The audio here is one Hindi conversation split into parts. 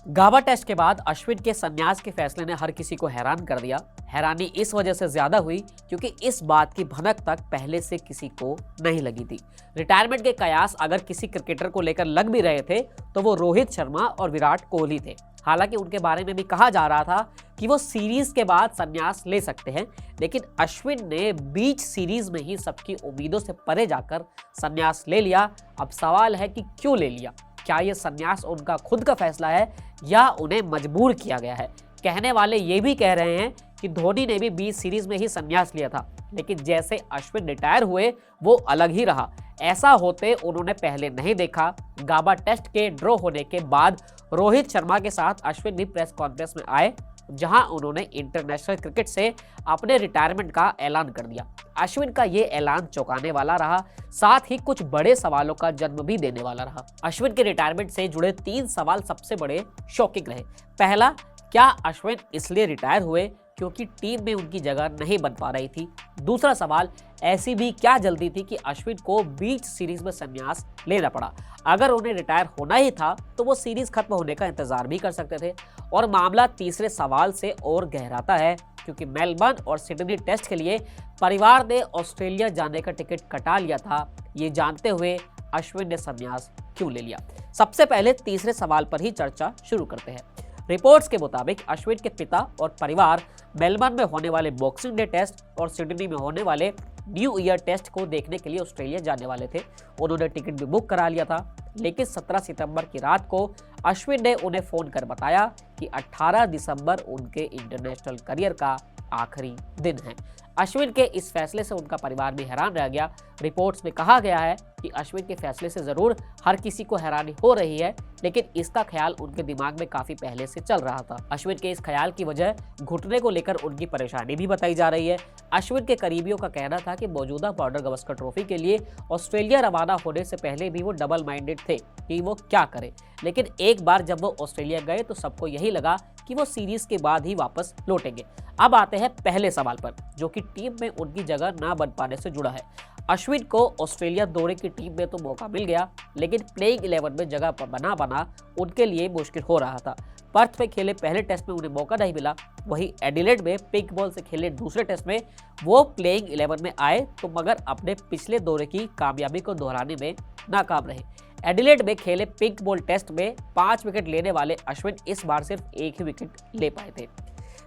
गाबा टेस्ट के बाद अश्विन के संन्यास के फैसले ने हर किसी को हैरान कर दिया। हैरानी इस वजह से ज्यादा हुई क्योंकि इस बात की भनक तक पहले से किसी को नहीं लगी थी। रिटायरमेंट के कयास अगर किसी क्रिकेटर को लेकर लग भी रहे थे तो वो रोहित शर्मा और विराट कोहली थे। हालांकि उनके बारे में भी कहा जा रहा था कि वो सीरीज के बाद संन्यास ले सकते हैं, लेकिन अश्विन ने बीच सीरीज में ही सबकी उम्मीदों से परे जाकर संन्यास ले लिया। अब सवाल है कि क्यों ले लिया? क्या ये संन्यास उनका खुद का फैसला है या उन्हें मजबूर किया गया है? कहने वाले ये भी कह रहे हैं कि धोनी ने भी बीच सीरीज में ही संन्यास लिया था, लेकिन जैसे अश्विन रिटायर हुए वो अलग ही रहा। ऐसा होते उन्होंने पहले नहीं देखा। गाबा टेस्ट के ड्रॉ होने के बाद रोहित शर्मा के साथ अश्विन भी प्रेस कॉन्फ्रेंस में आए, जहां उन्होंने इंटरनेशनल क्रिकेट से अपने रिटायरमेंट का ऐलान कर दिया। अश्विन का ये ऐलान चौंकाने वाला रहा, साथ ही कुछ बड़े सवालों का जन्म भी देने वाला रहा। अश्विन के रिटायरमेंट से जुड़े 3 सवाल सबसे बड़े शॉकिंग रहे। पहला, क्या अश्विन इसलिए रिटायर हुए क्योंकि टीम में उनकी जगह नहीं बन पा रही थी? दूसरा सवाल, ऐसी भी क्या जल्दी थी कि अश्विन को बीच सीरीज में संन्यास लेना पड़ा? अगर उन्हें रिटायर होना ही था तो वो सीरीज खत्म होने का इंतजार भी कर सकते थे। और मामला तीसरे सवाल से और गहराता है क्योंकि मेलबर्न और सिडनी टेस्ट के लिए परिवार ने ऑस्ट्रेलिया जाने का टिकट कटा लिया था। ये जानते हुए अश्विन ने संन्यास क्यों ले लिया? सबसे पहले तीसरे सवाल पर ही चर्चा शुरू करते हैं। रिपोर्ट्स के मुताबिक अश्विन के पिता और परिवार मेलबर्न में होने वाले बॉक्सिंग डे टेस्ट और सिडनी में होने वाले न्यू ईयर टेस्ट को देखने के लिए ऑस्ट्रेलिया जाने वाले थे। उन्होंने टिकट भी बुक करा लिया था, लेकिन 17 सितंबर की रात को अश्विन ने उन्हें फोन कर बताया कि 18 दिसंबर उनके इंटरनेशनल करियर का आखिरी दिन है। अश्विन के इस फैसले से उनका परिवार भी हैरान रह गया। रिपोर्ट्स में कहा गया है कि अश्विन के फैसले से जरूर हर किसी को हैरानी हो रही है, लेकिन इसका ख्याल उनके दिमाग में काफी पहले से चल रहा था। अश्विन के इस ख्याल की वजह घुटने को लेकर उनकी परेशानी भी बताई जा रही है। अश्विन के करीबियों का कहना था कि मौजूदा बॉर्डर गावस्कर ट्रॉफी के लिए ऑस्ट्रेलिया रवाना होने से पहले भी वो डबल माइंडेड थे कि वो क्या करें, लेकिन एक बार जब वो ऑस्ट्रेलिया गए तो सबको यही लगा कि वो सीरीज के बाद ही वापस लौटेंगे। अब आते हैं पहले सवाल पर, जो कि टीम में उनकी जगह ना बन पाने से जुड़ा है। अश्विन को ऑस्ट्रेलिया दौरे की टीम में तो मौका मिल गया, लेकिन प्लेइंग 11 में जगह बना उनके लिए मुश्किल हो रहा था। पर्थ में खेले पहले टेस्ट में उन्हें मौका नहीं मिला, वहीं एडिलेड में पिंक बॉल से खेले दूसरे टेस्ट में वो प्लेइंग 11 में आए तो मगर अपने पिछले दौरे की कामयाबी को दोहराने में नाकाम रहे। एडिलेड में खेले पिंक बॉल टेस्ट में 5 विकेट लेने वाले अश्विन इस बार सिर्फ 1 ही विकेट ले पाए थे।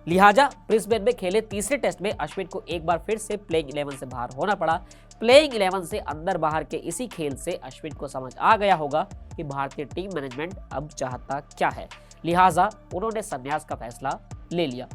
लिहाजा ब्रिस्बेन में खेले तीसरे टेस्ट में अश्विन को एक बार फिर से प्लेइंग 11 से बाहर होना पड़ा। प्लेइंग 11 से अंदर बाहर के इसी खेल से अश्विन को समझ आ गया होगा कि भारतीय टीम मैनेजमेंट अब चाहता क्या है, लिहाजा उन्होंने संन्यास का फैसला ले लिया।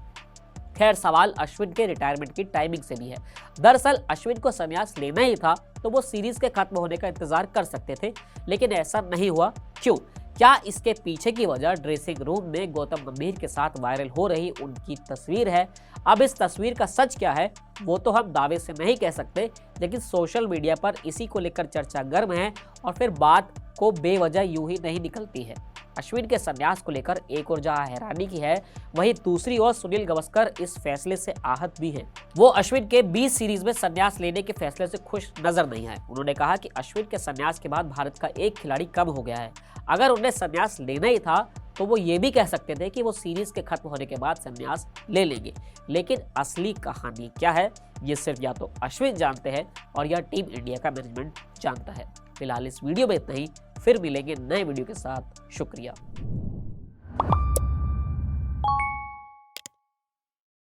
खैर, सवाल अश्विन के रिटायरमेंट की टाइमिंग से भी है। दरअसल अश्विन को संन्यास लेना ही था तो वो सीरीज के खत्म होने का इंतजार कर सकते थे, लेकिन ऐसा नहीं हुआ। क्यों? क्या इसके पीछे की वजह ड्रेसिंग रूम में गौतम गंभीर के साथ वायरल हो रही उनकी तस्वीर है? अब इस तस्वीर का सच क्या है वो तो हम दावे से नहीं कह सकते, लेकिन सोशल मीडिया पर इसी को लेकर चर्चा गर्म है और फिर बात को बेवजह यूं ही नहीं निकलती है। अश्विन के संन्यास को लेकर एक और जहां हैरानी की है, वहीं दूसरी ओर सुनील गावस्कर इस फैसले से आहत भी हैं। वो अश्विन के 20 सीरीज में संन्यास लेने के फैसले से खुश नजर नहीं आए। उन्होंने कहा कि अश्विन के संन्यास के बाद भारत का एक खिलाड़ी कम हो गया है। अगर उन्हें संन्यास लेना ही था तो वो ये भी कह सकते थे कि वो सीरीज के खत्म होने के बाद संन्यास ले लेंगे, लेकिन असली कहानी क्या है ये सिर्फ या तो अश्विन जानते हैं और या टीम इंडिया का मैनेजमेंट जानता है। फिलहाल इस वीडियो में इतना ही, फिर मिलेंगे नए वीडियो के साथ। शुक्रिया।